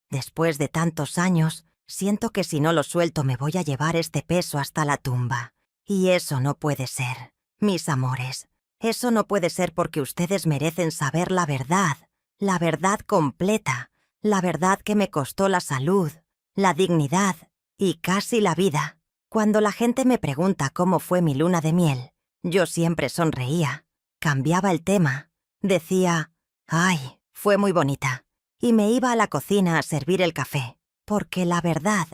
Después de tantos años, siento que si no lo suelto me voy a llevar este peso hasta la tumba. Y eso no puede ser, mis amores. Eso no puede ser porque ustedes merecen saber la verdad completa, la verdad que me costó la salud, la dignidad y casi la vida. Cuando la gente me pregunta cómo fue mi luna de miel, yo siempre sonreía, cambiaba el tema, decía, «Ay, fue muy bonita», y me iba a la cocina a servir el café, porque la verdad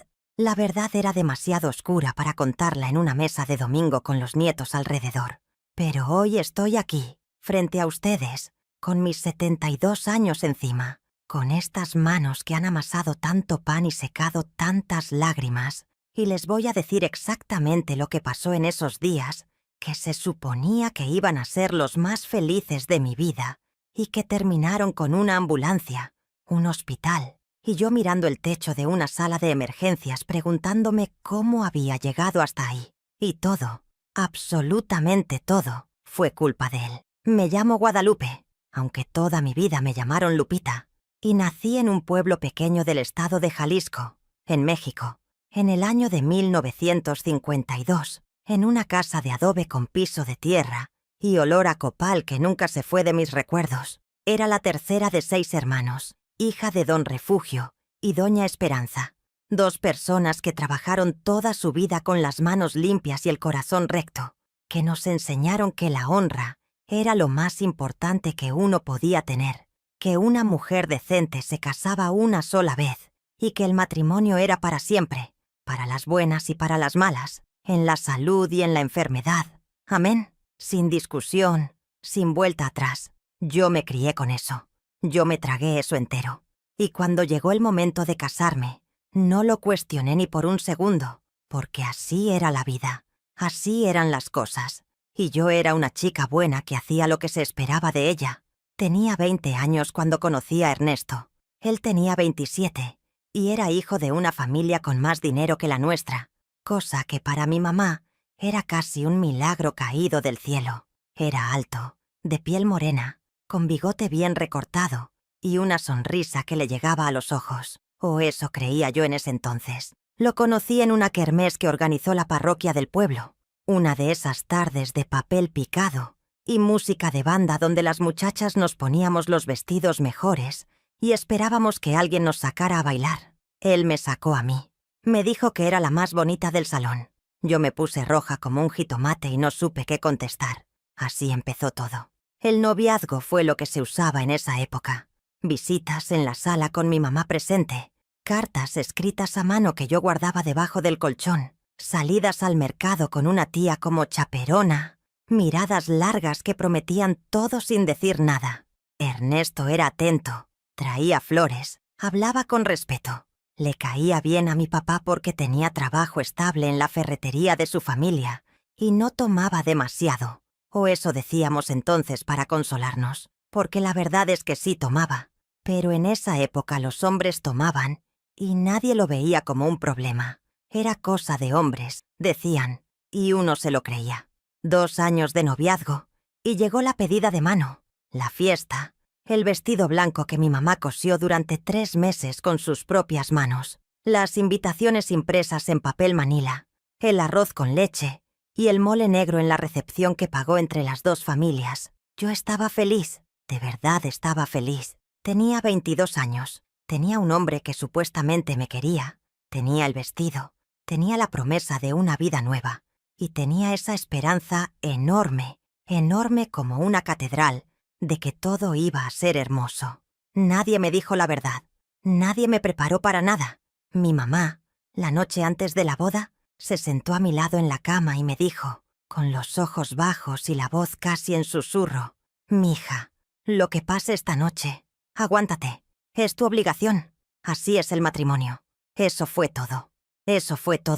era demasiado oscura para contarla en una mesa de domingo con los nietos alrededor. Pero hoy estoy aquí, frente a ustedes, con mis 72 años encima, con estas manos que han amasado tanto pan y secado tantas lágrimas, y les voy a decir exactamente lo que pasó en esos días, que se suponía que iban a ser los más felices de mi vida, y que terminaron con una ambulancia, un hospital, y yo mirando el techo de una sala de emergencias preguntándome cómo había llegado hasta ahí. Y todo, absolutamente todo, fue culpa de él. Me llamo Guadalupe, aunque toda mi vida me llamaron Lupita, y nací en un pueblo pequeño del estado de Jalisco, en México, en el año de 1952, en una casa de adobe con piso de tierra y olor a copal que nunca se fue de mis recuerdos. Era la tercera de 6 hermanos, hija de don Refugio y doña Esperanza, 2 personas que trabajaron toda su vida con las manos limpias y el corazón recto, que nos enseñaron que la honra era lo más importante que uno podía tener, que una mujer decente se casaba una sola vez y que el matrimonio era para siempre, para las buenas y para las malas, en la salud y en la enfermedad. Amén. Sin discusión, sin vuelta atrás. Yo me crié con eso. Yo me tragué eso entero. Y cuando llegó el momento de casarme, no lo cuestioné ni por un segundo, porque así era la vida, así eran las cosas. Y yo era una chica buena que hacía lo que se esperaba de ella. Tenía 20 años cuando conocí a Ernesto. Él tenía 27, y era hijo de una familia con más dinero que la nuestra, cosa que para mi mamá era casi un milagro caído del cielo. Era alto, de piel morena, con bigote bien recortado y una sonrisa que le llegaba a los ojos, o eso creía yo en ese entonces. Lo conocí en una kermés que organizó la parroquia del pueblo, una de esas tardes de papel picado y música de banda donde las muchachas nos poníamos los vestidos mejores y esperábamos que alguien nos sacara a bailar. Él me sacó a mí. Me dijo que era la más bonita del salón. Yo me puse roja como un jitomate y no supe qué contestar. Así empezó todo. El noviazgo fue lo que se usaba en esa época. Visitas en la sala con mi mamá presente, cartas escritas a mano que yo guardaba debajo del colchón, salidas al mercado con una tía como chaperona, miradas largas que prometían todo sin decir nada. Ernesto era atento, traía flores, hablaba con respeto. Le caía bien a mi papá porque tenía trabajo estable en la ferretería de su familia y no tomaba demasiado, o eso decíamos entonces para consolarnos, porque la verdad es que sí tomaba, pero en esa época los hombres tomaban y nadie lo veía como un problema. Era cosa de hombres, decían, y uno se lo creía. 2 años de noviazgo y llegó la pedida de mano, la fiesta, el vestido blanco que mi mamá cosió durante 3 meses con sus propias manos, las invitaciones impresas en papel manila, el arroz con leche y el mole negro en la recepción que pagó entre las 2 familias. Yo estaba feliz, de verdad estaba feliz. Tenía 22 años, tenía un hombre que supuestamente me quería, tenía el vestido, tenía la promesa de una vida nueva y tenía esa esperanza enorme, enorme como una catedral, de que todo iba a ser hermoso. Nadie me dijo la verdad, nadie me preparó para nada. Mi mamá, la noche antes de la boda, se sentó a mi lado en la cama y me dijo, con los ojos bajos y la voz casi en susurro, «Mija, lo que pase esta noche, aguántate, es tu obligación, así es el matrimonio». Eso fue todo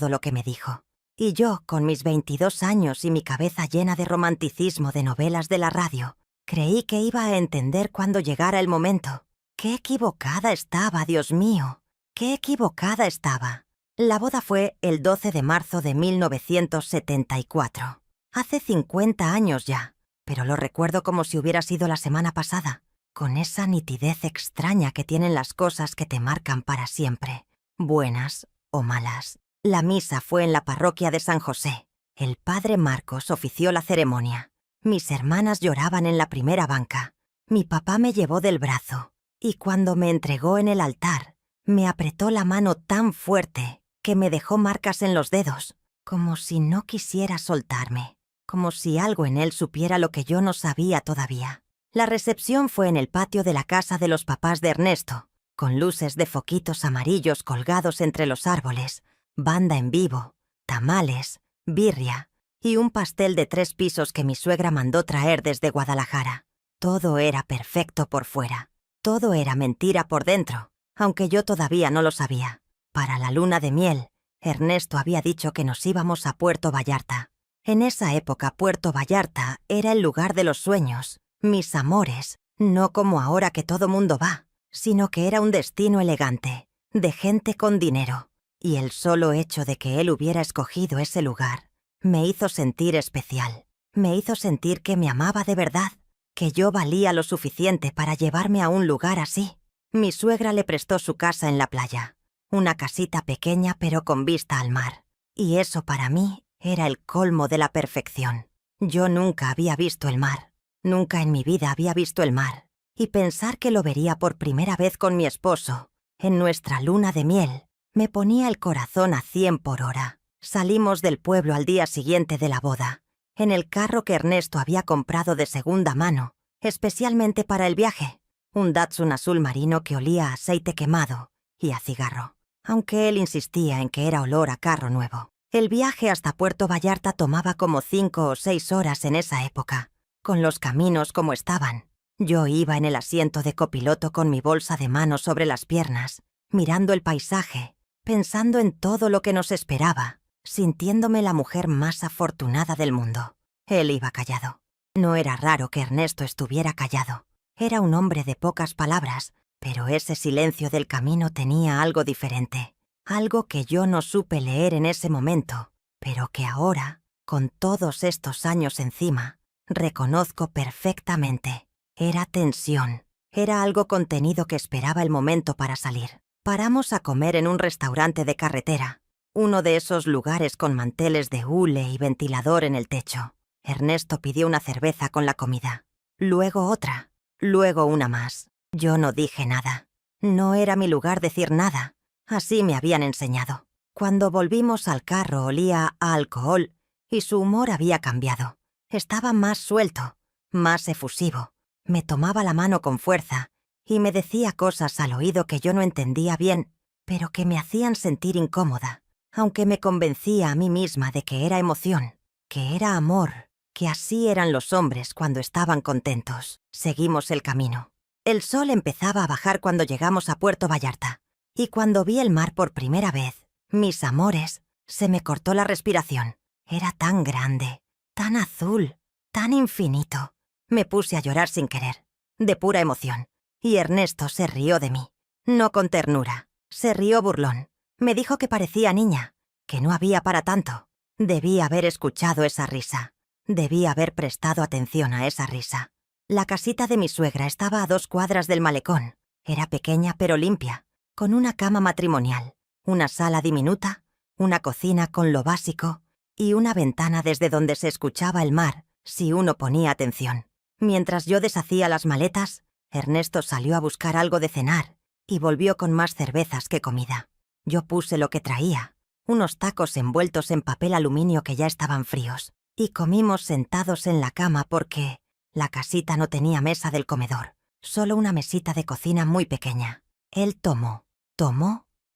lo que me dijo. Y yo, con mis 22 años y mi cabeza llena de romanticismo de novelas de la radio, creí que iba a entender cuando llegara el momento. ¡Qué equivocada estaba, Dios mío! ¡Qué equivocada estaba! La boda fue el 12 de marzo de 1974. Hace 50 años ya, pero lo recuerdo como si hubiera sido la semana pasada, con esa nitidez extraña que tienen las cosas que te marcan para siempre, buenas o malas. La misa fue en la parroquia de San José. El padre Marcos ofició la ceremonia. Mis hermanas lloraban en la primera banca. Mi papá me llevó del brazo, y cuando me entregó en el altar, me apretó la mano tan fuerte que me dejó marcas en los dedos, como si no quisiera soltarme, como si algo en él supiera lo que yo no sabía todavía. La recepción fue en el patio de la casa de los papás de Ernesto, con luces de foquitos amarillos colgados entre los árboles, banda en vivo, tamales, birria y un pastel de 3 pisos que mi suegra mandó traer desde Guadalajara. Todo era perfecto por fuera. Todo era mentira por dentro, aunque yo todavía no lo sabía. Para la luna de miel, Ernesto había dicho que nos íbamos a Puerto Vallarta. En esa época Puerto Vallarta era el lugar de los sueños, mis amores, no como ahora que todo mundo va, sino que era un destino elegante, de gente con dinero. Y el solo hecho de que él hubiera escogido ese lugar me hizo sentir especial. Me hizo sentir que me amaba de verdad, que yo valía lo suficiente para llevarme a un lugar así. Mi suegra le prestó su casa en la playa, una casita pequeña pero con vista al mar. Y eso para mí era el colmo de la perfección. Yo nunca había visto el mar. Nunca en mi vida había visto el mar. Y pensar que lo vería por primera vez con mi esposo, en nuestra luna de miel, me ponía el corazón a 100 por hora. Salimos del pueblo al día siguiente de la boda, en el carro que Ernesto había comprado de segunda mano, especialmente para el viaje, un Datsun azul marino que olía a aceite quemado y a cigarro, aunque él insistía en que era olor a carro nuevo. El viaje hasta Puerto Vallarta tomaba como 5 o 6 horas en esa época, con los caminos como estaban. Yo iba en el asiento de copiloto con mi bolsa de mano sobre las piernas, mirando el paisaje, pensando en todo lo que nos esperaba, sintiéndome la mujer más afortunada del mundo. Él iba callado. No era raro que Ernesto estuviera callado. Era un hombre de pocas palabras, pero ese silencio del camino tenía algo diferente, algo que yo no supe leer en ese momento, pero que ahora, con todos estos años encima, reconozco perfectamente. Era tensión, era algo contenido que esperaba el momento para salir. Paramos a comer en un restaurante de carretera, uno de esos lugares con manteles de hule y ventilador en el techo. Ernesto pidió una cerveza con la comida, luego otra, luego una más. Yo no dije nada. No era mi lugar decir nada. Así me habían enseñado. Cuando volvimos al carro olía a alcohol y su humor había cambiado. Estaba más suelto, más efusivo. Me tomaba la mano con fuerza y me decía cosas al oído que yo no entendía bien, pero que me hacían sentir incómoda, aunque me convencía a mí misma de que era emoción, que era amor, que así eran los hombres cuando estaban contentos. Seguimos el camino. El sol empezaba a bajar cuando llegamos a Puerto Vallarta, y cuando vi el mar por primera vez, mis amores, se me cortó la respiración. Era tan grande, tan azul, tan infinito. Me puse a llorar sin querer, de pura emoción. Y Ernesto se rió de mí. No con ternura, se rió burlón. Me dijo que parecía niña, que no había para tanto. Debí haber escuchado esa risa. Debí haber prestado atención a esa risa. La casita de mi suegra estaba a 2 cuadras del malecón. Era pequeña pero limpia, con una cama matrimonial, una sala diminuta, una cocina con lo básico y una ventana desde donde se escuchaba el mar si uno ponía atención. Mientras yo deshacía las maletas, Ernesto salió a buscar algo de cenar y volvió con más cervezas que comida. Yo puse lo que traía, unos tacos envueltos en papel aluminio que ya estaban fríos, y comimos sentados en la cama porque la casita no tenía mesa del comedor, solo una mesita de cocina muy pequeña. Él tomó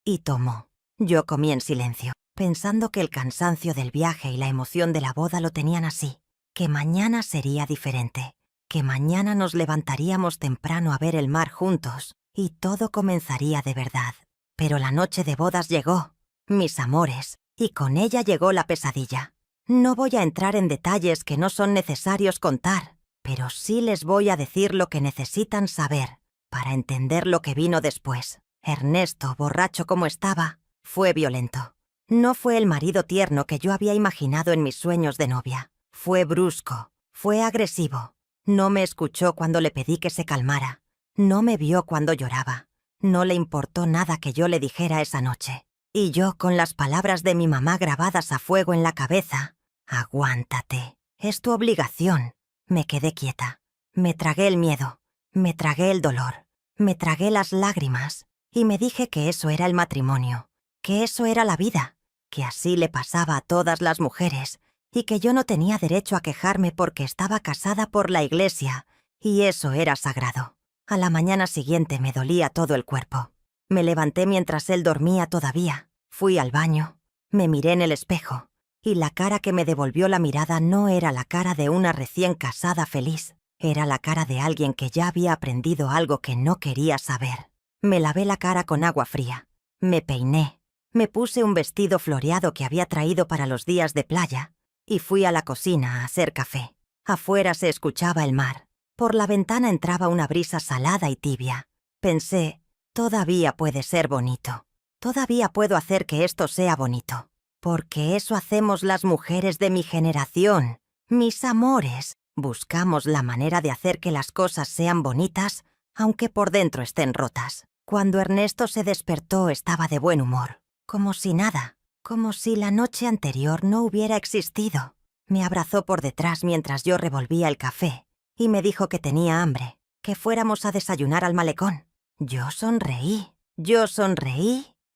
y tomó. Yo comí en silencio, pensando que el cansancio del viaje y la emoción de la boda lo tenían así, que mañana sería diferente, que mañana nos levantaríamos temprano a ver el mar juntos y todo comenzaría de verdad. Pero la noche de bodas llegó, mis amores, y con ella llegó la pesadilla. No voy a entrar en detalles que no son necesarios contar, pero sí les voy a decir lo que necesitan saber para entender lo que vino después. Ernesto, borracho como estaba, fue violento. No fue el marido tierno que yo había imaginado en mis sueños de novia. Fue brusco, fue agresivo. No me escuchó cuando le pedí que se calmara. No me vio cuando lloraba. No le importó nada que yo le dijera esa noche. Y yo, con las palabras de mi mamá grabadas a fuego en la cabeza: aguántate, es tu obligación, me quedé quieta. Me tragué el miedo, me tragué el dolor, me tragué las lágrimas y me dije que eso era el matrimonio, que eso era la vida, que así le pasaba a todas las mujeres y que yo no tenía derecho a quejarme porque estaba casada por la iglesia y eso era sagrado. A la mañana siguiente me dolía todo el cuerpo. Me levanté mientras él dormía todavía, fui al baño, me miré en el espejo y la cara que me devolvió la mirada no era la cara de una recién casada feliz. Era la cara de alguien que ya había aprendido algo que no quería saber. Me lavé la cara con agua fría, me peiné, me puse un vestido floreado que había traído para los días de playa y fui a la cocina a hacer café. Afuera se escuchaba el mar. Por la ventana entraba una brisa salada y tibia. Pensé, todavía puede ser bonito. Todavía puedo hacer que esto sea bonito. Porque eso hacemos las mujeres de mi generación, mis amores. Buscamos la manera de hacer que las cosas sean bonitas, aunque por dentro estén rotas. Cuando Ernesto se despertó estaba de buen humor, como si nada, como si la noche anterior no hubiera existido. Me abrazó por detrás mientras yo revolvía el café y me dijo que tenía hambre, que fuéramos a desayunar al malecón. Yo sonreí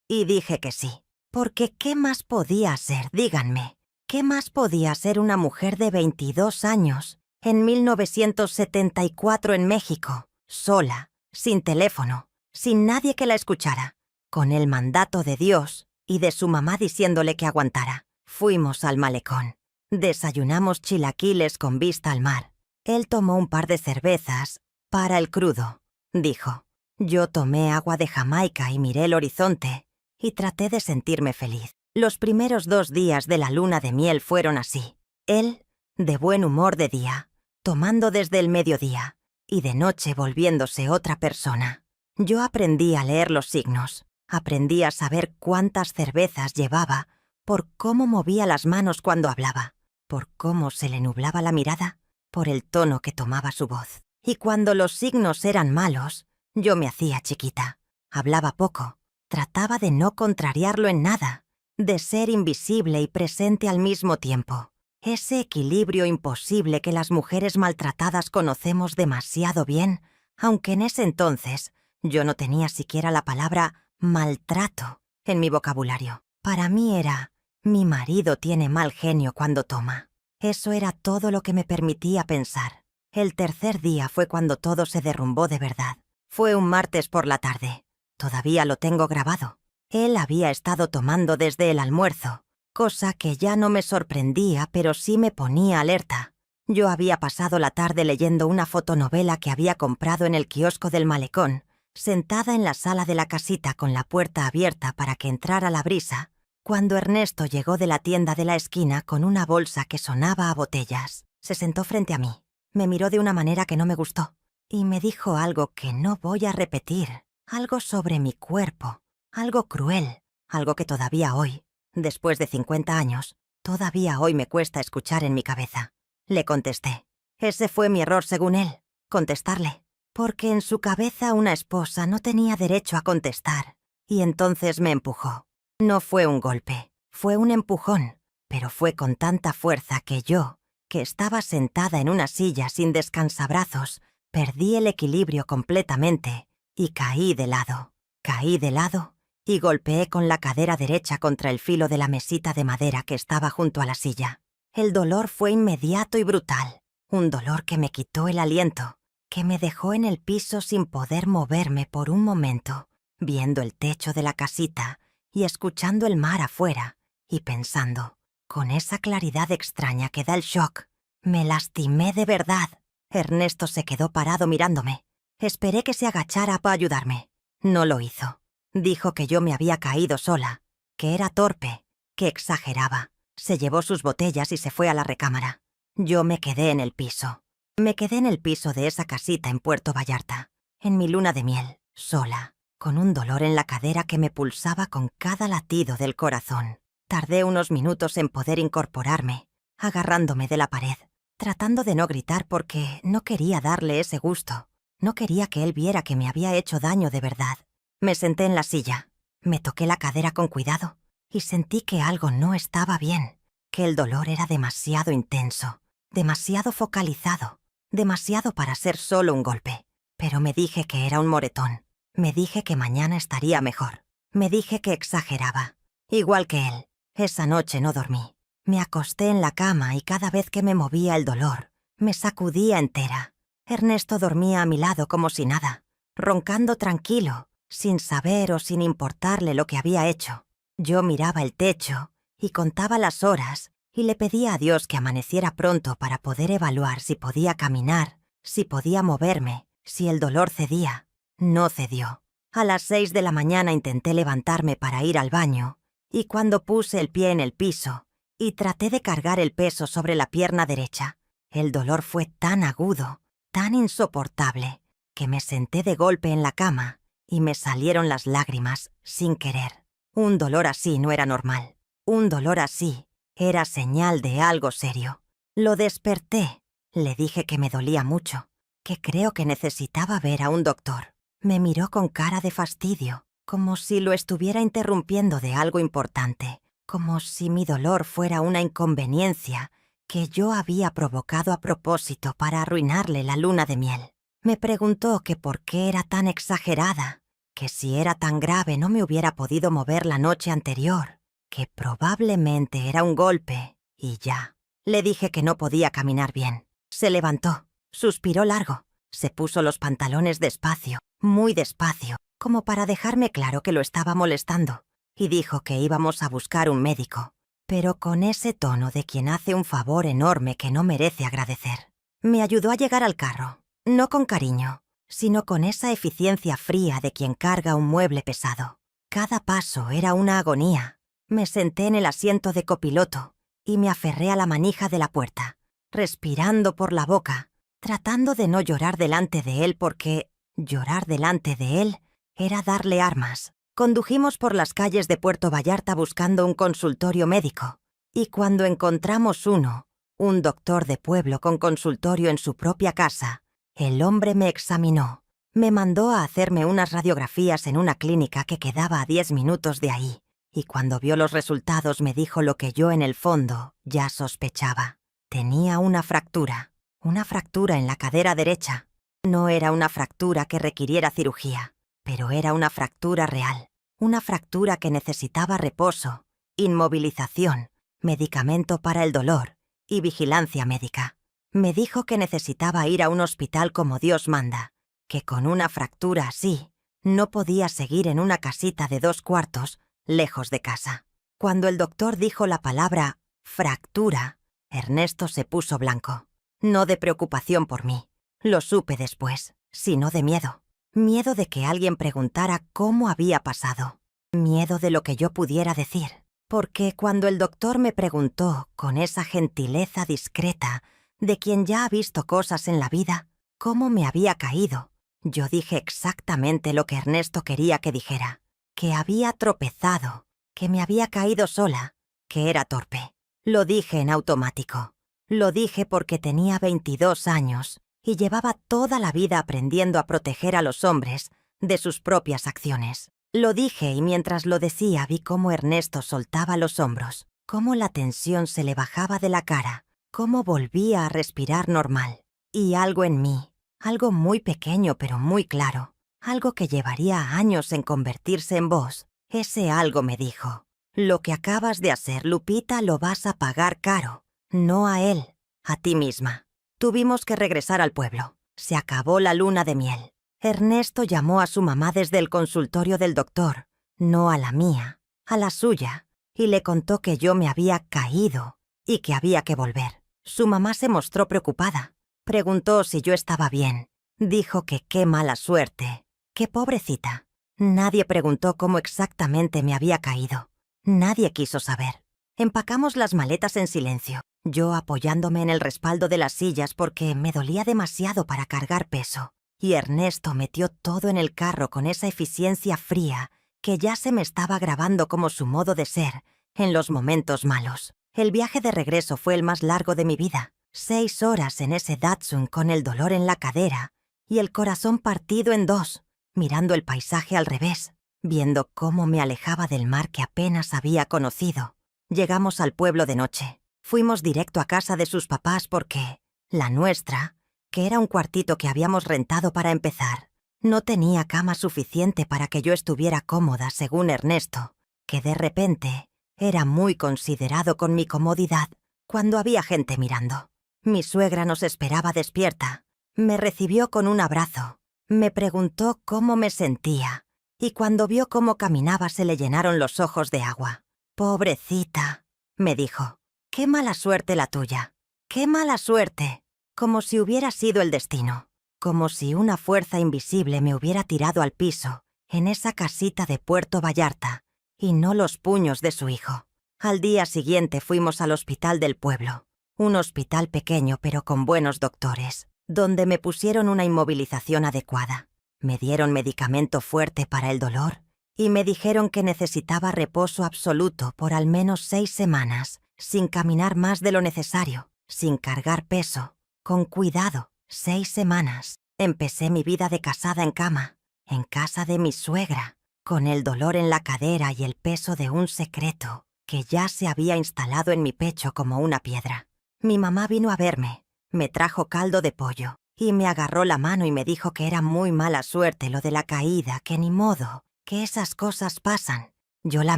y dije que sí. Porque ¿qué más podía hacer? Díganme. ¿Qué más podía hacer una mujer de 22 años en 1974 en México, sola, sin teléfono, sin nadie que la escuchara, con el mandato de Dios y de su mamá diciéndole que aguantara? Fuimos al malecón. Desayunamos chilaquiles con vista al mar. Él tomó un par de cervezas para el crudo, dijo. Yo tomé agua de Jamaica y miré el horizonte y traté de sentirme feliz. Los primeros 2 días de la luna de miel fueron así. Él, de buen humor de día, tomando desde el mediodía, y de noche volviéndose otra persona. Yo aprendí a leer los signos, aprendí a saber cuántas cervezas llevaba, por cómo movía las manos cuando hablaba, por cómo se le nublaba la mirada, por el tono que tomaba su voz. Y cuando los signos eran malos, yo me hacía chiquita, hablaba poco, trataba de no contrariarlo en nada, de ser invisible y presente al mismo tiempo. Ese equilibrio imposible que las mujeres maltratadas conocemos demasiado bien, aunque en ese entonces yo no tenía siquiera la palabra maltrato en mi vocabulario. Para mí era, mi marido tiene mal genio cuando toma. Eso era todo lo que me permitía pensar. El tercer día fue cuando todo se derrumbó de verdad. Fue un martes por la tarde. Todavía lo tengo grabado. Él había estado tomando desde el almuerzo, cosa que ya no me sorprendía, pero sí me ponía alerta. Yo había pasado la tarde leyendo una fotonovela que había comprado en el kiosco del malecón, sentada en la sala de la casita con la puerta abierta para que entrara la brisa, cuando Ernesto llegó de la tienda de la esquina con una bolsa que sonaba a botellas. Se sentó frente a mí, me miró de una manera que no me gustó, y me dijo algo que no voy a repetir, algo sobre mi cuerpo, algo cruel, algo que todavía hoy, después de 50 años, todavía hoy me cuesta escuchar en mi cabeza. Le contesté. Ese fue mi error según él, contestarle, porque en su cabeza una esposa no tenía derecho a contestar, y entonces me empujó. No fue un golpe, fue un empujón, pero fue con tanta fuerza que yo, que estaba sentada en una silla sin descansabrazos, perdí el equilibrio completamente y caí de lado. Caí de lado y golpeé con la cadera derecha contra el filo de la mesita de madera que estaba junto a la silla. El dolor fue inmediato y brutal, un dolor que me quitó el aliento, que me dejó en el piso sin poder moverme por un momento, viendo el techo de la casita y escuchando el mar afuera y pensando, con esa claridad extraña que da el shock, me lastimé de verdad. Ernesto se quedó parado mirándome. Esperé que se agachara para ayudarme. No lo hizo. Dijo que yo me había caído sola, que era torpe, que exageraba. Se llevó sus botellas y se fue a la recámara. Yo me quedé en el piso. Me quedé en el piso de esa casita en Puerto Vallarta, en mi luna de miel, sola, con un dolor en la cadera que me pulsaba con cada latido del corazón. Tardé unos minutos en poder incorporarme, agarrándome de la pared, tratando de no gritar porque no quería darle ese gusto. No quería que él viera que me había hecho daño de verdad. Me senté en la silla, me toqué la cadera con cuidado y sentí que algo no estaba bien, que el dolor era demasiado intenso, demasiado focalizado, demasiado para ser solo un golpe. Pero me dije que era un moretón. Me dije que mañana estaría mejor. Me dije que exageraba. Igual que él. Esa noche no dormí. Me acosté en la cama y cada vez que me movía el dolor, me sacudía entera. Ernesto dormía a mi lado como si nada, roncando tranquilo, sin saber o sin importarle lo que había hecho. Yo miraba el techo y contaba las horas y le pedía a Dios que amaneciera pronto para poder evaluar si podía caminar, si podía moverme, si el dolor cedía. No cedió. A las 6 de la mañana intenté levantarme para ir al baño, y cuando puse el pie en el piso y traté de cargar el peso sobre la pierna derecha, el dolor fue tan agudo, tan insoportable, que me senté de golpe en la cama y me salieron las lágrimas sin querer. Un dolor así no era normal. Un dolor así era señal de algo serio. Lo desperté. Le dije que me dolía mucho, que creo que necesitaba ver a un doctor. Me miró con cara de fastidio, como si lo estuviera interrumpiendo de algo importante, como si mi dolor fuera una inconveniencia que yo había provocado a propósito para arruinarle la luna de miel. Me preguntó que por qué era tan exagerada, que si era tan grave no me hubiera podido mover la noche anterior, que probablemente era un golpe, y ya. Le dije que no podía caminar bien. Se levantó, suspiró largo, se puso los pantalones despacio, muy despacio, como para dejarme claro que lo estaba molestando, y dijo que íbamos a buscar un médico, pero con ese tono de quien hace un favor enorme que no merece agradecer. Me ayudó a llegar al carro, no con cariño, sino con esa eficiencia fría de quien carga un mueble pesado. Cada paso era una agonía. Me senté en el asiento de copiloto y me aferré a la manija de la puerta, respirando por la boca, tratando de no llorar delante de él porque llorar delante de él era darle armas. Condujimos por las calles de Puerto Vallarta buscando un consultorio médico, y cuando encontramos uno, un doctor de pueblo con consultorio en su propia casa, el hombre me examinó. Me mandó a hacerme unas radiografías en una clínica que quedaba a 10 minutos de ahí, y cuando vio los resultados me dijo lo que yo en el fondo ya sospechaba. Tenía una fractura en la cadera derecha. No era una fractura que requiriera cirugía, pero era una fractura real, una fractura que necesitaba reposo, inmovilización, medicamento para el dolor y vigilancia médica. Me dijo que necesitaba ir a un hospital como Dios manda, que con una fractura así no podía seguir en una casita de 2 cuartos lejos de casa. Cuando el doctor dijo la palabra fractura, Ernesto se puso blanco. No de preocupación por mí, lo supe después, sino de miedo. Miedo de que alguien preguntara cómo había pasado. Miedo de lo que yo pudiera decir. Porque cuando el doctor me preguntó, con esa gentileza discreta de quien ya ha visto cosas en la vida, cómo me había caído, yo dije exactamente lo que Ernesto quería que dijera. Que había tropezado, que me había caído sola, que era torpe. Lo dije en automático. Lo dije porque tenía 22 años y llevaba toda la vida aprendiendo a proteger a los hombres de sus propias acciones. Lo dije y mientras lo decía vi cómo Ernesto soltaba los hombros, cómo la tensión se le bajaba de la cara, cómo volvía a respirar normal. Y algo en mí, algo muy pequeño pero muy claro, algo que llevaría años en convertirse en voz, ese algo me dijo: lo que acabas de hacer, Lupita, lo vas a pagar caro. No a él, a ti misma. Tuvimos que regresar al pueblo. Se acabó la luna de miel. Ernesto llamó a su mamá desde el consultorio del doctor, no a la mía, a la suya, y le contó que yo me había caído y que había que volver. Su mamá se mostró preocupada. Preguntó si yo estaba bien. Dijo que qué mala suerte, que pobrecita. Nadie preguntó cómo exactamente me había caído. Nadie quiso saber. Empacamos las maletas en silencio, yo apoyándome en el respaldo de las sillas porque me dolía demasiado para cargar peso, y Ernesto metió todo en el carro con esa eficiencia fría que ya se me estaba grabando como su modo de ser en los momentos malos. El viaje de regreso fue el más largo de mi vida. 6 horas en ese Datsun con el dolor en la cadera y el corazón partido en dos, mirando el paisaje al revés, viendo cómo me alejaba del mar que apenas había conocido. Llegamos al pueblo de noche. Fuimos directo a casa de sus papás porque la nuestra, que era un cuartito que habíamos rentado para empezar, no tenía cama suficiente para que yo estuviera cómoda, según Ernesto, que de repente era muy considerado con mi comodidad cuando había gente mirando. Mi suegra nos esperaba despierta. Me recibió con un abrazo. Me preguntó cómo me sentía, y cuando vio cómo caminaba se le llenaron los ojos de agua. «Pobrecita», me dijo, «qué mala suerte la tuya. ¡Qué mala suerte!», como si hubiera sido el destino, como si una fuerza invisible me hubiera tirado al piso, en esa casita de Puerto Vallarta, y no los puños de su hijo. Al día siguiente fuimos al hospital del pueblo, un hospital pequeño pero con buenos doctores, donde me pusieron una inmovilización adecuada. Me dieron medicamento fuerte para el dolor y me dijeron que necesitaba reposo absoluto por al menos 6 semanas, sin caminar más de lo necesario, sin cargar peso, con cuidado. 6 semanas. Empecé mi vida de casada en cama, en casa de mi suegra, con el dolor en la cadera y el peso de un secreto que ya se había instalado en mi pecho como una piedra. Mi mamá vino a verme, me trajo caldo de pollo y me agarró la mano y me dijo que era muy mala suerte lo de la caída, que ni modo, que esas cosas pasan. Yo la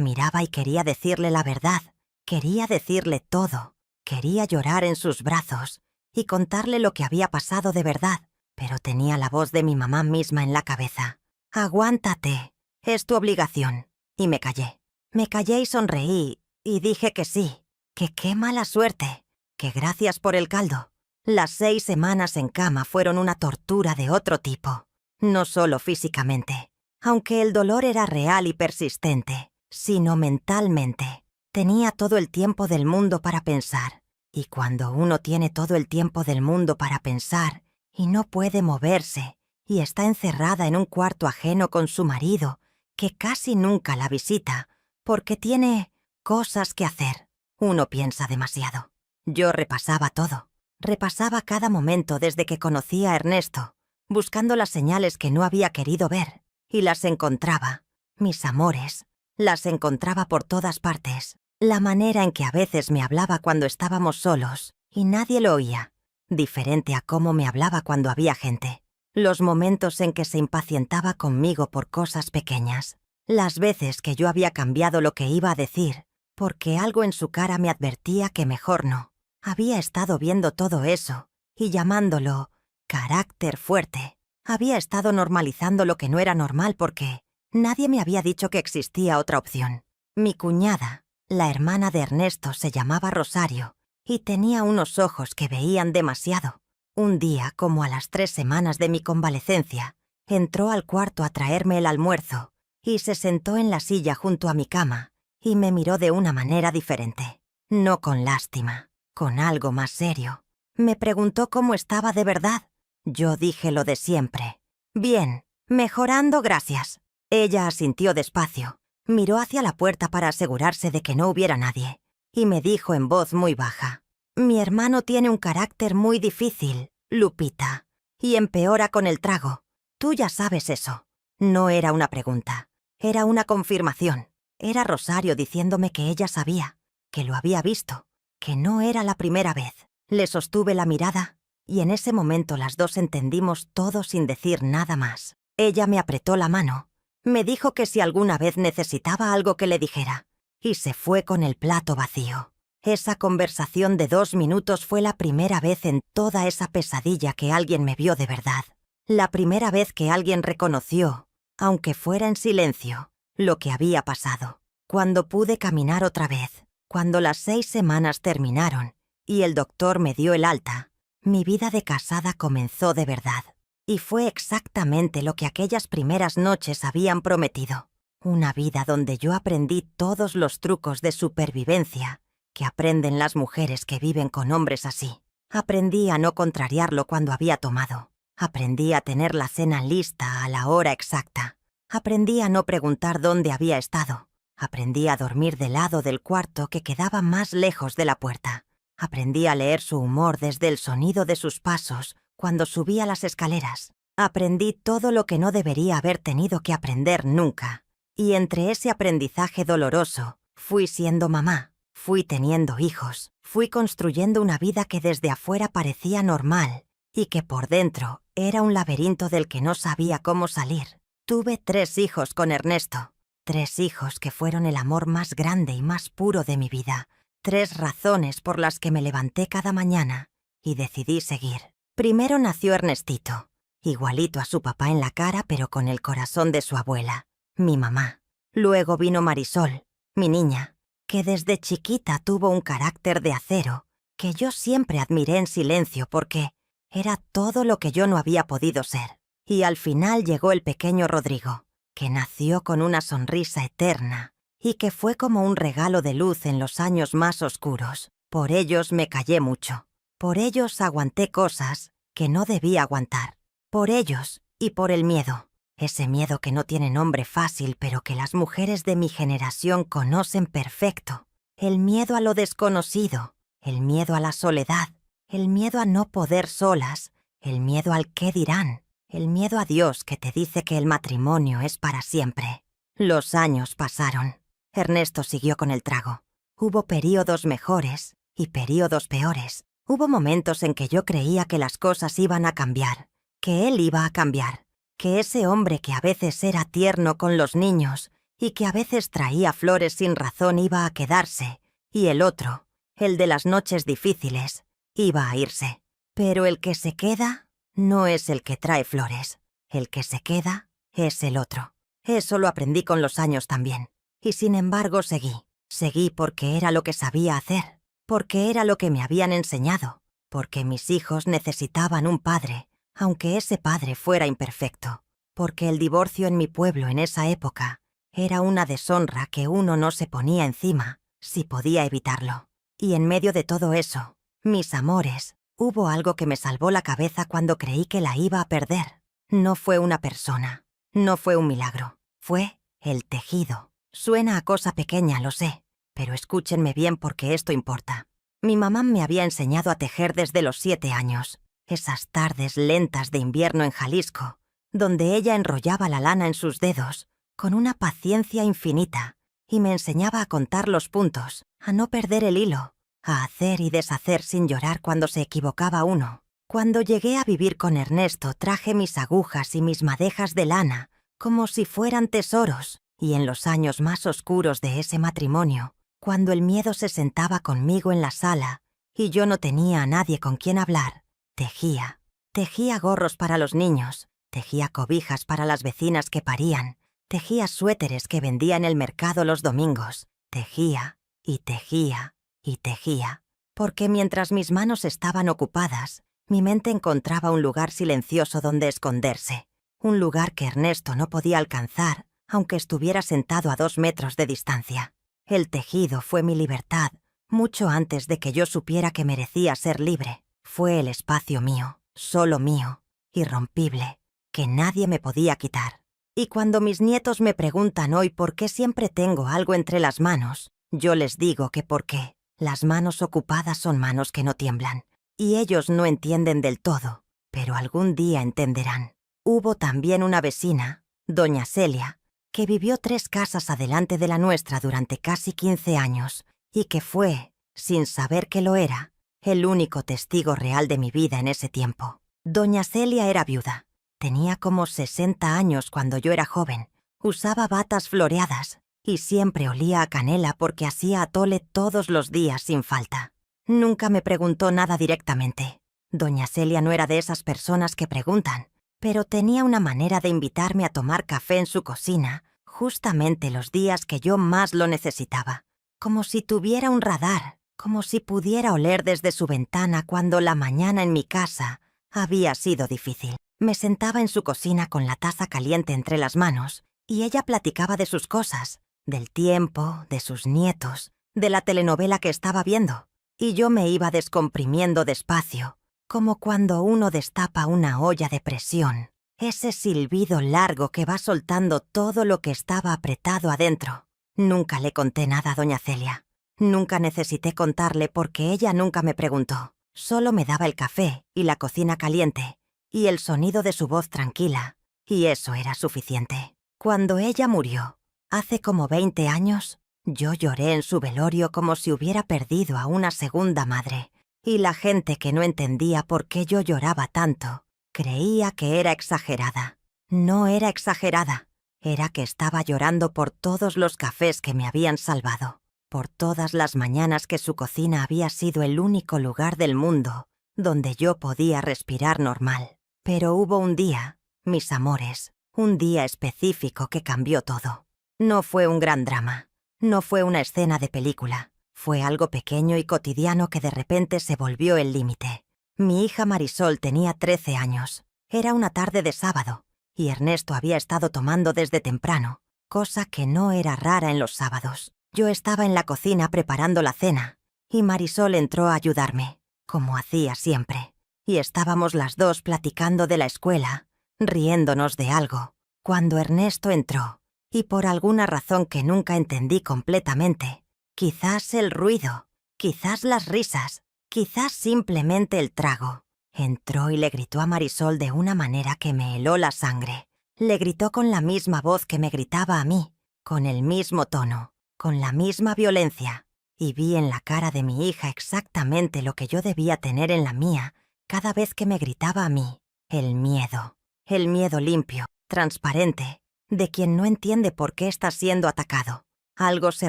miraba y quería decirle la verdad, quería decirle todo, quería llorar en sus brazos y contarle lo que había pasado de verdad, pero tenía la voz de mi mamá misma en la cabeza. «Aguántate, es tu obligación». Y me callé. Me callé y sonreí, y dije que sí, que qué mala suerte, que gracias por el caldo. Las 6 semanas en cama fueron una tortura de otro tipo, no solo físicamente, aunque el dolor era real y persistente, sino mentalmente. Tenía todo el tiempo del mundo para pensar, y cuando uno tiene todo el tiempo del mundo para pensar y no puede moverse, y está encerrada en un cuarto ajeno con su marido, que casi nunca la visita, porque tiene cosas que hacer, uno piensa demasiado. Yo repasaba todo. Repasaba cada momento desde que conocí a Ernesto, buscando las señales que no había querido ver, y las encontraba. Mis amores, las encontraba por todas partes. La manera en que a veces me hablaba cuando estábamos solos, y nadie lo oía, diferente a cómo me hablaba cuando había gente. Los momentos en que se impacientaba conmigo por cosas pequeñas. Las veces que yo había cambiado lo que iba a decir, porque algo en su cara me advertía que mejor no. Había estado viendo todo eso y llamándolo carácter fuerte. Había estado normalizando lo que no era normal porque nadie me había dicho que existía otra opción. Mi cuñada, la hermana de Ernesto, se llamaba Rosario y tenía unos ojos que veían demasiado. Un día, como a las 3 semanas de mi convalecencia, entró al cuarto a traerme el almuerzo y se sentó en la silla junto a mi cama y me miró de una manera diferente, no con lástima, con algo más serio. Me preguntó cómo estaba de verdad. Yo dije lo de siempre. «Bien, mejorando, gracias». Ella asintió despacio, miró hacia la puerta para asegurarse de que no hubiera nadie, y me dijo en voz muy baja: «Mi hermano tiene un carácter muy difícil, Lupita, y empeora con el trago. Tú ya sabes eso». No era una pregunta, era una confirmación. Era Rosario diciéndome que ella sabía, que lo había visto, que no era la primera vez. Le sostuve la mirada y en ese momento las dos entendimos todo sin decir nada más. Ella me apretó la mano, me dijo que si alguna vez necesitaba algo que le dijera, y se fue con el plato vacío. Esa conversación de 2 minutos fue la primera vez en toda esa pesadilla que alguien me vio de verdad. La primera vez que alguien reconoció, aunque fuera en silencio, lo que había pasado. Cuando pude caminar otra vez, cuando las 6 semanas terminaron y el doctor me dio el alta, mi vida de casada comenzó de verdad. Y fue exactamente lo que aquellas primeras noches habían prometido. Una vida donde yo aprendí todos los trucos de supervivencia que aprenden las mujeres que viven con hombres así. Aprendí a no contrariarlo cuando había tomado. Aprendí a tener la cena lista a la hora exacta. Aprendí a no preguntar dónde había estado. Aprendí a dormir del lado del cuarto que quedaba más lejos de la puerta. Aprendí a leer su humor desde el sonido de sus pasos cuando subía las escaleras. Aprendí todo lo que no debería haber tenido que aprender nunca. Y entre ese aprendizaje doloroso, fui siendo mamá, fui teniendo hijos, fui construyendo una vida que desde afuera parecía normal y que por dentro era un laberinto del que no sabía cómo salir. Tuve 3 hijos con Ernesto, 3 hijos que fueron el amor más grande y más puro de mi vida, 3 razones por las que me levanté cada mañana y decidí seguir. Primero nació Ernestito, igualito a su papá en la cara pero con el corazón de su abuela, mi mamá. Luego vino Marisol, mi niña, que desde chiquita tuvo un carácter de acero, que yo siempre admiré en silencio porque era todo lo que yo no había podido ser. Y al final llegó el pequeño Rodrigo, que nació con una sonrisa eterna y que fue como un regalo de luz en los años más oscuros. Por ellos me callé mucho. Por ellos aguanté cosas que no debía aguantar. Por ellos y por el miedo. Ese miedo que no tiene nombre fácil, pero que las mujeres de mi generación conocen perfecto. El miedo a lo desconocido, el miedo a la soledad, el miedo a no poder solas, el miedo al qué dirán, el miedo a Dios que te dice que el matrimonio es para siempre. Los años pasaron. Ernesto siguió con el trago. Hubo períodos mejores y períodos peores. Hubo momentos en que yo creía que las cosas iban a cambiar, que él iba a cambiar, que ese hombre que a veces era tierno con los niños y que a veces traía flores sin razón iba a quedarse, y el otro, el de las noches difíciles, iba a irse. Pero el que se queda no es el que trae flores. El que se queda es el otro. Eso lo aprendí con los años también. Y sin embargo seguí. Seguí porque era lo que sabía hacer, porque era lo que me habían enseñado, porque mis hijos necesitaban un padre, aunque ese padre fuera imperfecto, porque el divorcio en mi pueblo en esa época era una deshonra que uno no se ponía encima si podía evitarlo. Y en medio de todo eso, mis amores, hubo algo que me salvó la cabeza cuando creí que la iba a perder. No fue una persona, no fue un milagro, fue el tejido. Suena a cosa pequeña, lo sé, pero escúchenme bien porque esto importa. Mi mamá me había enseñado a tejer desde los 7 años. Esas tardes lentas de invierno en Jalisco, donde ella enrollaba la lana en sus dedos, con una paciencia infinita, y me enseñaba a contar los puntos, a no perder el hilo, a hacer y deshacer sin llorar cuando se equivocaba uno. Cuando llegué a vivir con Ernesto, traje mis agujas y mis madejas de lana, como si fueran tesoros, y en los años más oscuros de ese matrimonio, cuando el miedo se sentaba conmigo en la sala, y yo no tenía a nadie con quien hablar, tejía. Tejía gorros para los niños, tejía cobijas para las vecinas que parían, tejía suéteres que vendía en el mercado los domingos, tejía y tejía y tejía. Porque mientras mis manos estaban ocupadas, mi mente encontraba un lugar silencioso donde esconderse, un lugar que Ernesto no podía alcanzar, aunque estuviera sentado a 2 metros de distancia. El tejido fue mi libertad, mucho antes de que yo supiera que merecía ser libre. Fue el espacio mío, solo mío, irrompible, que nadie me podía quitar. Y cuando mis nietos me preguntan hoy por qué siempre tengo algo entre las manos, yo les digo que porque las manos ocupadas son manos que no tiemblan. Y ellos no entienden del todo, pero algún día entenderán. Hubo también una vecina, doña Celia, que vivió 3 casas adelante de la nuestra durante casi 15 años, y que fue, sin saber que lo era, el único testigo real de mi vida en ese tiempo. Doña Celia era viuda. Tenía como 60 años cuando yo era joven. Usaba batas floreadas y siempre olía a canela porque hacía atole todos los días sin falta. Nunca me preguntó nada directamente. Doña Celia no era de esas personas que preguntan, pero tenía una manera de invitarme a tomar café en su cocina justamente los días que yo más lo necesitaba. Como si tuviera un radar, como si pudiera oler desde su ventana cuando la mañana en mi casa había sido difícil. Me sentaba en su cocina con la taza caliente entre las manos y ella platicaba de sus cosas, del tiempo, de sus nietos, de la telenovela que estaba viendo. Y yo me iba descomprimiendo despacio, como cuando uno destapa una olla de presión, ese silbido largo que va soltando todo lo que estaba apretado adentro. Nunca le conté nada a doña Celia. Nunca necesité contarle porque ella nunca me preguntó. Solo me daba el café y la cocina caliente, y el sonido de su voz tranquila, y eso era suficiente. Cuando ella murió, hace como 20 años, yo lloré en su velorio como si hubiera perdido a una segunda madre, y la gente que no entendía por qué yo lloraba tanto, creía que era exagerada. No era exagerada, era que estaba llorando por todos los cafés que me habían salvado, por todas las mañanas que su cocina había sido el único lugar del mundo donde yo podía respirar normal. Pero hubo un día, mis amores, un día específico que cambió todo. No fue un gran drama, no fue una escena de película, fue algo pequeño y cotidiano que de repente se volvió el límite. Mi hija Marisol tenía 13 años, era una tarde de sábado, y Ernesto había estado tomando desde temprano, cosa que no era rara en los sábados. Yo estaba en la cocina preparando la cena, y Marisol entró a ayudarme, como hacía siempre, y estábamos las dos platicando de la escuela, riéndonos de algo, cuando Ernesto entró, y por alguna razón que nunca entendí completamente, quizás el ruido, quizás las risas, quizás simplemente el trago, entró y le gritó a Marisol de una manera que me heló la sangre. Le gritó con la misma voz que me gritaba a mí, con el mismo tono, con la misma violencia, y vi en la cara de mi hija exactamente lo que yo debía tener en la mía cada vez que me gritaba a mí: el miedo limpio, transparente, de quien no entiende por qué está siendo atacado. Algo se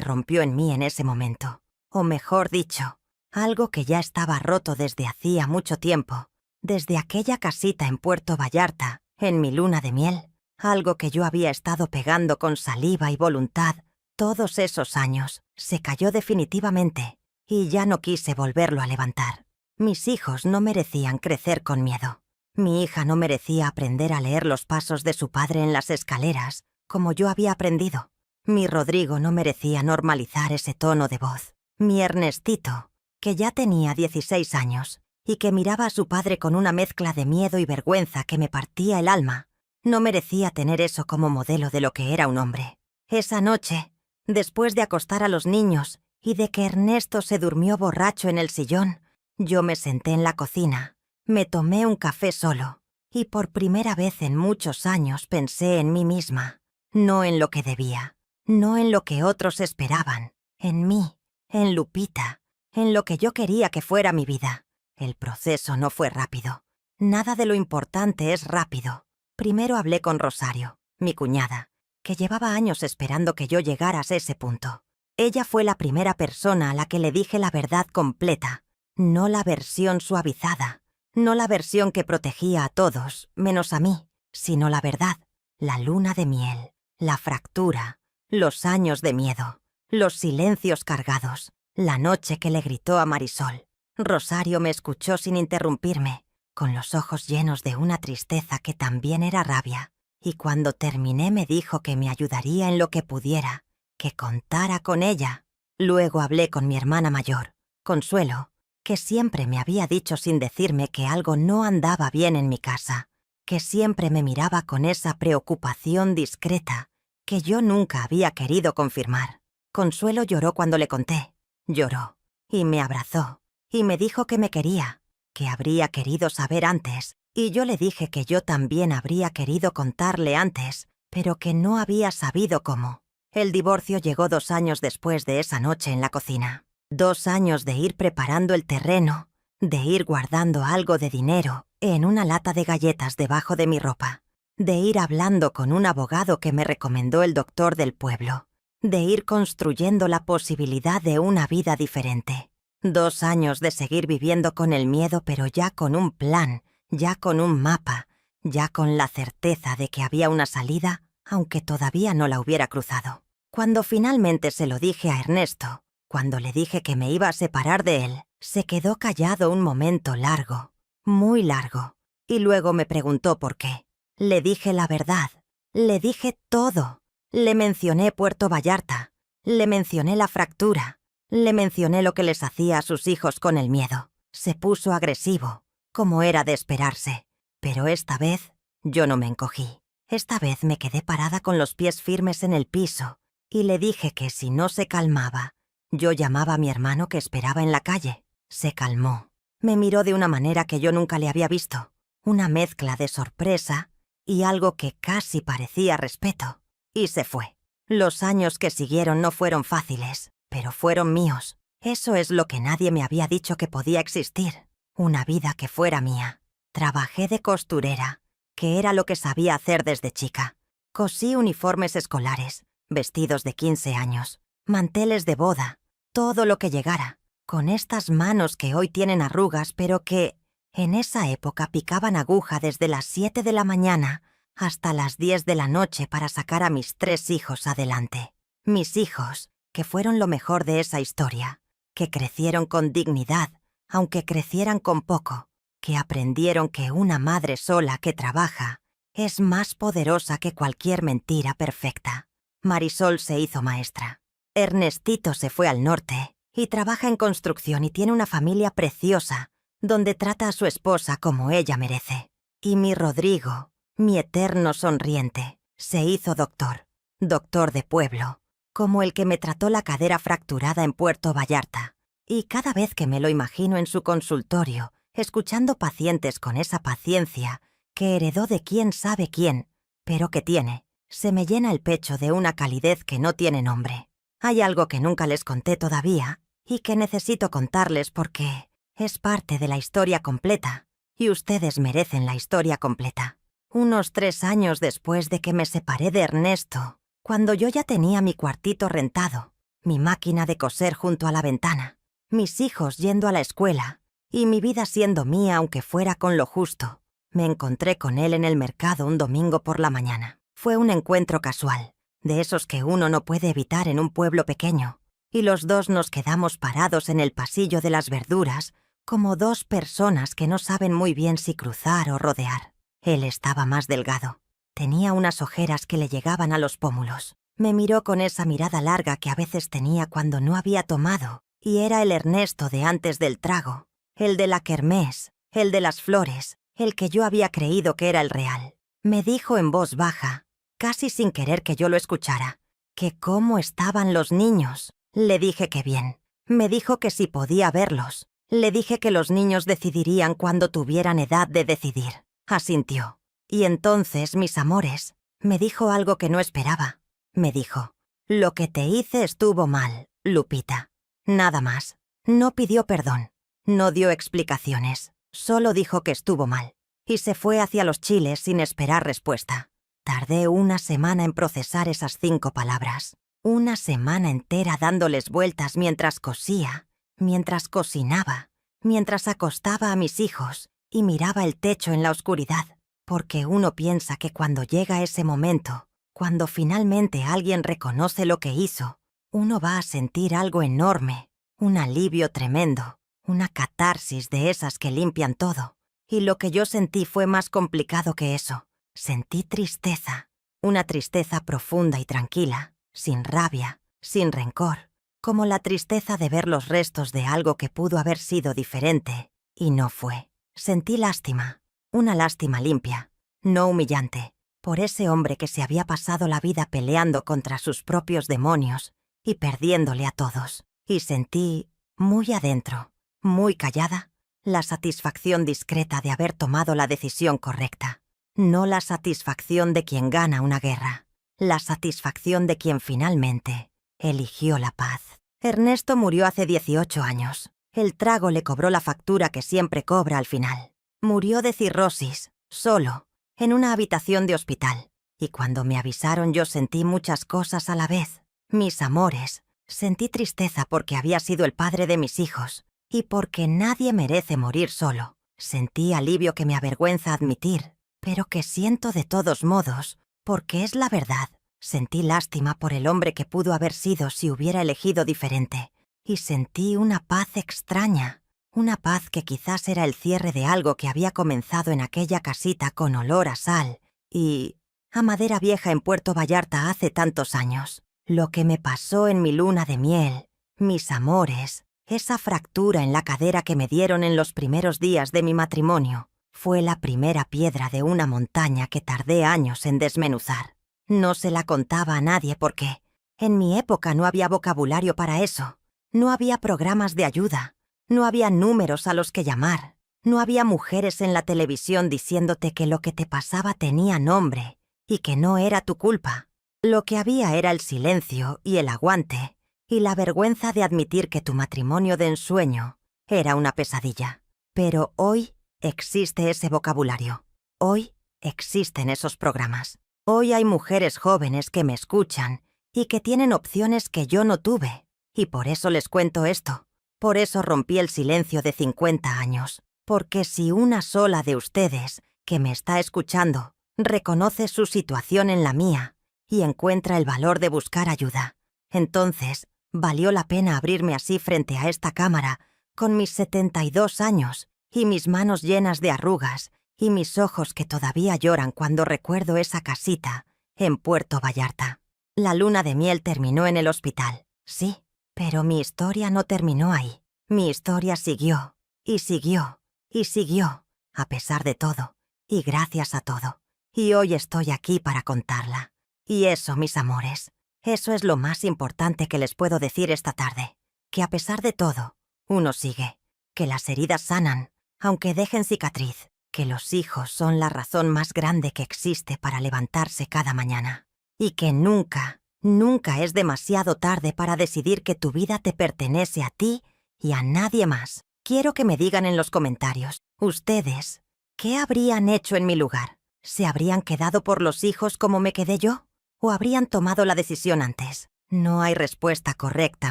rompió en mí en ese momento, o mejor dicho, algo que ya estaba roto desde hacía mucho tiempo, desde aquella casita en Puerto Vallarta, en mi luna de miel, algo que yo había estado pegando con saliva y voluntad todos esos años, se cayó definitivamente, y ya no quise volverlo a levantar. Mis hijos no merecían crecer con miedo. Mi hija no merecía aprender a leer los pasos de su padre en las escaleras, como yo había aprendido. Mi Rodrigo no merecía normalizar ese tono de voz. Mi Ernestito, que ya tenía 16 años, y que miraba a su padre con una mezcla de miedo y vergüenza que me partía el alma, no merecía tener eso como modelo de lo que era un hombre. Esa noche, después de acostar a los niños y de que Ernesto se durmió borracho en el sillón, yo me senté en la cocina, me tomé un café solo, y por primera vez en muchos años pensé en mí misma, no en lo que debía, no en lo que otros esperaban, en mí, en Lupita, en lo que yo quería que fuera mi vida. El proceso no fue rápido. Nada de lo importante es rápido. Primero hablé con Rosario, mi cuñada, que llevaba años esperando que yo llegara a ese punto. Ella fue la primera persona a la que le dije la verdad completa, no la versión suavizada, no la versión que protegía a todos, menos a mí, sino la verdad, la luna de miel, la fractura, los años de miedo, los silencios cargados, la noche que le gritó a Marisol. Rosario me escuchó sin interrumpirme, con los ojos llenos de una tristeza que también era rabia, y cuando terminé me dijo que me ayudaría en lo que pudiera, que contara con ella. Luego hablé con mi hermana mayor, Consuelo, que siempre me había dicho sin decirme que algo no andaba bien en mi casa, que siempre me miraba con esa preocupación discreta que yo nunca había querido confirmar. Consuelo lloró cuando le conté, lloró, y me abrazó, y me dijo que me quería, que habría querido saber antes, y yo le dije que yo también habría querido contarle antes, pero que no había sabido cómo. El divorcio llegó 2 años después de esa noche en la cocina. 2 años de ir preparando el terreno, de ir guardando algo de dinero en una lata de galletas debajo de mi ropa, de ir hablando con un abogado que me recomendó el doctor del pueblo, de ir construyendo la posibilidad de una vida diferente. 2 años de seguir viviendo con el miedo, pero ya con un plan, ya con un mapa, ya con la certeza de que había una salida, aunque todavía no la hubiera cruzado. Cuando finalmente se lo dije a Ernesto, cuando le dije que me iba a separar de él, se quedó callado un momento largo, muy largo, y luego me preguntó por qué. Le dije la verdad, le dije todo. Le mencioné Puerto Vallarta, le mencioné la fractura, le mencioné lo que les hacía a sus hijos con el miedo. Se puso agresivo, como era de esperarse, pero esta vez yo no me encogí. Esta vez me quedé parada con los pies firmes en el piso y le dije que si no se calmaba, yo llamaba a mi hermano que esperaba en la calle. Se calmó. Me miró de una manera que yo nunca le había visto. una mezcla de sorpresa y algo que casi parecía respeto, y se fue. Los años que siguieron no fueron fáciles, pero fueron míos. Eso es lo que nadie me había dicho que podía existir, una vida que fuera mía. Trabajé de costurera, que era lo que sabía hacer desde chica. Cosí uniformes escolares, vestidos de 15 años, manteles de boda, todo lo que llegara, con estas manos que hoy tienen arrugas, pero que en esa época picaban aguja desde las 7 de la mañana hasta las 10 de la noche para sacar a mis 3 hijos adelante. Mis hijos, que fueron lo mejor de esa historia, que crecieron con dignidad, aunque crecieran con poco, que aprendieron que una madre sola que trabaja es más poderosa que cualquier mentira perfecta. Marisol se hizo maestra. Ernestito se fue al norte y trabaja en construcción y tiene una familia preciosa, donde trata a su esposa como ella merece. Y mi Rodrigo, mi eterno sonriente, se hizo doctor de pueblo, como el que me trató la cadera fracturada en Puerto Vallarta. Y cada vez que me lo imagino en su consultorio, escuchando pacientes con esa paciencia que heredó de quién sabe quién, pero que tiene, se me llena el pecho de una calidez que no tiene nombre. Hay algo que nunca les conté todavía y que necesito contarles porque es parte de la historia completa, y ustedes merecen la historia completa. Unos 3 años después de que me separé de Ernesto, cuando yo ya tenía mi cuartito rentado, mi máquina de coser junto a la ventana, mis hijos yendo a la escuela y mi vida siendo mía aunque fuera con lo justo, me encontré con él en el mercado un domingo por la mañana. Fue un encuentro casual, de esos que uno no puede evitar en un pueblo pequeño, y los dos nos quedamos parados en el pasillo de las verduras como 2 personas que no saben muy bien si cruzar o rodear. Él estaba más delgado. Tenía unas ojeras que le llegaban a los pómulos. Me miró con esa mirada larga que a veces tenía cuando no había tomado, y era el Ernesto de antes del trago, el de la kermés, el de las flores, el que yo había creído que era el real. Me dijo en voz baja, casi sin querer que yo lo escuchara, que cómo estaban los niños. Le dije que bien. Me dijo que si podía verlos. Le dije que los niños decidirían cuando tuvieran edad de decidir. Asintió. Y entonces, mis amores, me dijo algo que no esperaba. Me dijo, lo que te hice estuvo mal, Lupita. Nada más. No pidió perdón. No dio explicaciones. Solo dijo que estuvo mal. Y se fue hacia los chiles sin esperar respuesta. Tardé una semana en procesar esas 5 palabras. Una semana entera dándoles vueltas mientras cosía, mientras cocinaba, mientras acostaba a mis hijos y miraba el techo en la oscuridad, porque uno piensa que cuando llega ese momento, cuando finalmente alguien reconoce lo que hizo, uno va a sentir algo enorme, un alivio tremendo, una catarsis de esas que limpian todo. Y lo que yo sentí fue más complicado que eso. Sentí tristeza, una tristeza profunda y tranquila, sin rabia, sin rencor, como la tristeza de ver los restos de algo que pudo haber sido diferente, y no fue. Sentí lástima, una lástima limpia, no humillante, por ese hombre que se había pasado la vida peleando contra sus propios demonios y perdiéndole a todos. Y sentí, muy adentro, muy callada, la satisfacción discreta de haber tomado la decisión correcta. No la satisfacción de quien gana una guerra, la satisfacción de quien finalmente eligió la paz. Ernesto murió hace 18 años. El trago le cobró la factura que siempre cobra al final. Murió de cirrosis, solo, en una habitación de hospital. Y cuando me avisaron yo sentí muchas cosas a la vez. Mis amores, sentí tristeza porque había sido el padre de mis hijos y porque nadie merece morir solo. Sentí alivio que me avergüenza admitir, pero que siento de todos modos, porque es la verdad. Sentí lástima por el hombre que pudo haber sido si hubiera elegido diferente. Y sentí una paz extraña, una paz que quizás era el cierre de algo que había comenzado en aquella casita con olor a sal y a madera vieja en Puerto Vallarta hace tantos años. Lo que me pasó en mi luna de miel, mis amores, esa fractura en la cadera que me dieron en los primeros días de mi matrimonio, fue la primera piedra de una montaña que tardé años en desmenuzar. No se la contaba a nadie porque en mi época no había vocabulario para eso. No había programas de ayuda, no había números a los que llamar. No había mujeres en la televisión diciéndote que lo que te pasaba tenía nombre y que no era tu culpa. Lo que había era el silencio y el aguante y la vergüenza de admitir que tu matrimonio de ensueño era una pesadilla. Pero hoy existe ese vocabulario. Hoy existen esos programas. Hoy hay mujeres jóvenes que me escuchan y que tienen opciones que yo no tuve. Y por eso les cuento esto. Por eso rompí el silencio de 50 años. Porque si una sola de ustedes, que me está escuchando, reconoce su situación en la mía y encuentra el valor de buscar ayuda, entonces valió la pena abrirme así frente a esta cámara, con mis 72 años y mis manos llenas de arrugas y mis ojos que todavía lloran cuando recuerdo esa casita en Puerto Vallarta. La luna de miel terminó en el hospital, sí, pero mi historia no terminó ahí. Mi historia siguió, y siguió, y siguió, a pesar de todo, y gracias a todo. Y hoy estoy aquí para contarla. Y eso, mis amores, eso es lo más importante que les puedo decir esta tarde. Que a pesar de todo, uno sigue. Que las heridas sanan, aunque dejen cicatriz. Que los hijos son la razón más grande que existe para levantarse cada mañana. Y que nunca, nunca es demasiado tarde para decidir que tu vida te pertenece a ti y a nadie más. Quiero que me digan en los comentarios, ustedes, ¿qué habrían hecho en mi lugar? ¿Se habrían quedado por los hijos como me quedé yo? ¿O habrían tomado la decisión antes? No hay respuesta correcta,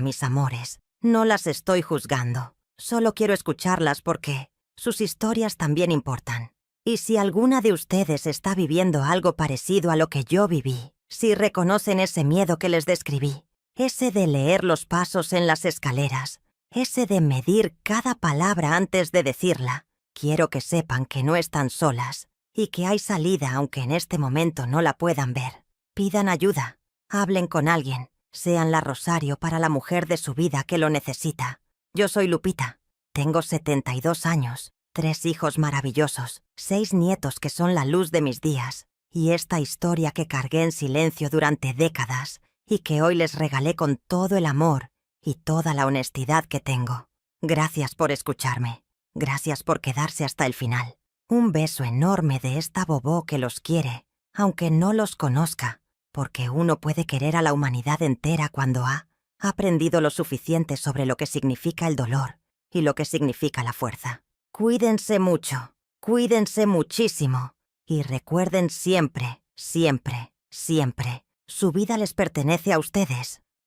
mis amores. No las estoy juzgando. Solo quiero escucharlas porque sus historias también importan. Y si alguna de ustedes está viviendo algo parecido a lo que yo viví, si reconocen ese miedo que les describí, ese de leer los pasos en las escaleras, ese de medir cada palabra antes de decirla, quiero que sepan que no están solas y que hay salida aunque en este momento no la puedan ver. Pidan ayuda, hablen con alguien, sean la Rosario para la mujer de su vida que lo necesita. Yo soy Lupita, tengo 72 años, 3 hijos maravillosos, 6 nietos que son la luz de mis días, y esta historia que cargué en silencio durante décadas y que hoy les regalé con todo el amor y toda la honestidad que tengo. Gracias por escucharme. Gracias por quedarse hasta el final. Un beso enorme de esta bobó que los quiere, aunque no los conozca, porque uno puede querer a la humanidad entera cuando ha aprendido lo suficiente sobre lo que significa el dolor y lo que significa la fuerza. Cuídense mucho, cuídense muchísimo y recuerden siempre, siempre, siempre, su vida les pertenece a ustedes.